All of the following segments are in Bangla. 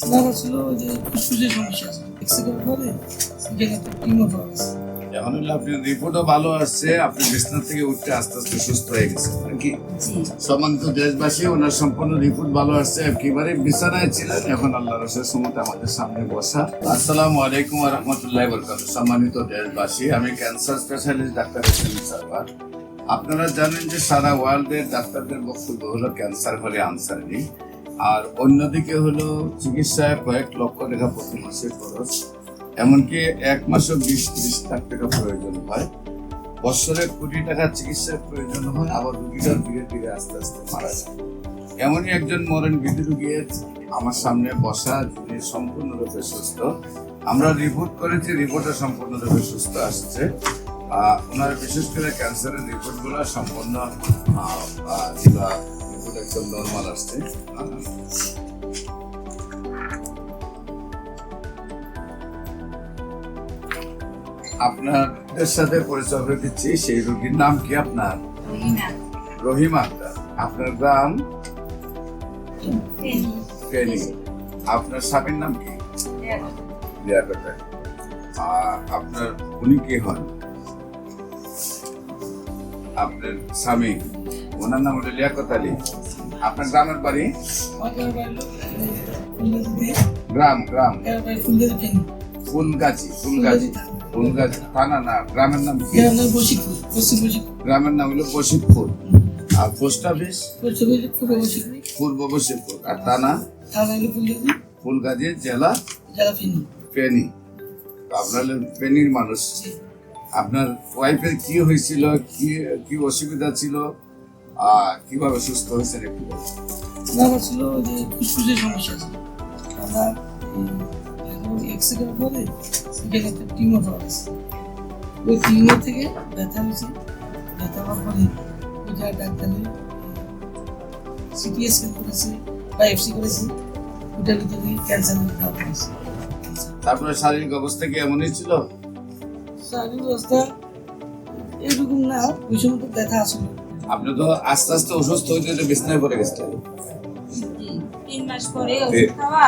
ওনার ছিল যে ফুসফুসের সমস্যা আছে, এক্সরে করার পরে সেখানে একটা টিউমার পাওয়া গেছে। এখন হলো আপনার রিপোর্টও ভালো আসছে, আপনি বিছানা থেকে উঠতে আস্তে আস্তে সুস্থ হয়ে গেছেন নাকি? সম্মানিত দেশবাসী, ওনার সম্পূর্ণ রিপোর্ট ভালো আসছে, একেবারে বিছানায় ছিলেন, এখন আল্লাহর রহমতে আমাদের সামনে বসা। আসসালামু আলাইকুম ওয়া রাহমাতুল্লাহি ওয়া বারাকাতুহু। সম্মানিত দেশবাসী, আমি cancer specialist doctor Hossain Sarwar. আপনারা জানেন যে সারা ওয়ার্ল্ডের ডাক্তারদের বক্তব্য হলো ক্যান্সার হলে আনসার নেই, আর অন্যদিকে হলো চিকিৎসায় কয়েক লক্ষ টাকা প্রতি মাসে খরচ, এমনকি এক মাসে 20-30 লাখ টাকা প্রয়োজন হয়, বছরে কোটি টাকার চিকিৎসার প্রয়োজন হয়, আবার রুগীরা ধীরে ধীরে আস্তে আস্তে মারা যায়। এমনই একজন মরণ বিধি রুগী আমার সামনে বসা, যিনি সম্পূর্ণরূপে সুস্থ। আমরা রিপোর্ট করেছি, রিপোর্টে সম্পূর্ণরূপে সুস্থ আসছে। ওনার বিশেষ করে ক্যান্সারের রিপোর্টগুলো সম্পূর্ণ রিপোর্ট একদম নর্মাল আসছে। আপনাদের সাথে পরিচয় করে দিচ্ছি। সেই রোগীর নাম কি আপনার? রহিমা আক্তার। আপনার গ্রাম? ফেনী। আপনার স্বামীর নাম কি? লিয়াকত। আপনার উনি কি হন? আপনার স্বামী, ওনার নাম হলো লিয়াকত আলী। আপনার গ্রামের বাড়ি? গ্রাম ফুলগাছি। ফুলগাছি থানা না, গ্রামের নাম কি? গ্রামের নাম হলো বশিকপুর। আর পোস্ট অফিস? পূর্ব বশিকপুর। আর থানা? ফুলগাছি, জেলা ফেনী। আপনার ফেনীর মানুষ। আপনার ওয়াইফের কি হয়েছিল, কি অসুবিধা ছিল, কিভাবে সুস্থ হয়েছেন একটু বলুন। ওনার ছিল যে ফুসফুসের সমস্যা আছে, আমরা এক্সরে করার পরে সেখানে একটা টিউমার পাওয়া গেছে। ওই টিউমার থেকে ব্যথা হয়েছে, ব্যথা হওয়ার পরে ওইটা ডাক্তারে সিটি স্ক্যান করেছে বা এফসি করেছে, ওইটার ভিতরে ক্যান্সারের ধরা পড়েছে। তারপরে শারীরিক অবস্থা কি এমনই ছিল? শারীরিক অবস্থা এরকম না, ওই সময় তো ব্যথা আসলে। আপনি তো আস্তে আস্তে অসুস্থ হইতে হইতে বিছানায় পড়ে গেছিলেন। 3 মাস পরে ওষুধ খাওয়া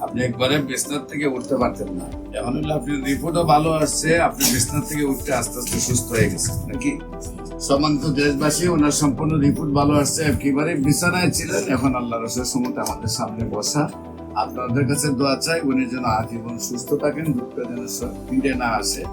আপনি একবারে বিছানা থেকে উঠতে পারতেন না। এখন হলো আপনার রিপোর্টও ভালো আসছে, আপনি বিছানা থেকে উঠতে আস্তে আস্তে সুস্থ হয়ে গেছেন নাকি? সম্মানিত দেশবাসী, ওনার সম্পূর্ণ রিপোর্ট ভালো আসছে, একেবারে বিছানায় ছিলেন, এখন আল্লাহর রহমতে আমাদের সামনে বসা। আপনাদের কাছে দোয়া চাই, উনি যেন আজীবন সুস্থ থাকেন, দুঃখ যেন ফিরে না আসে।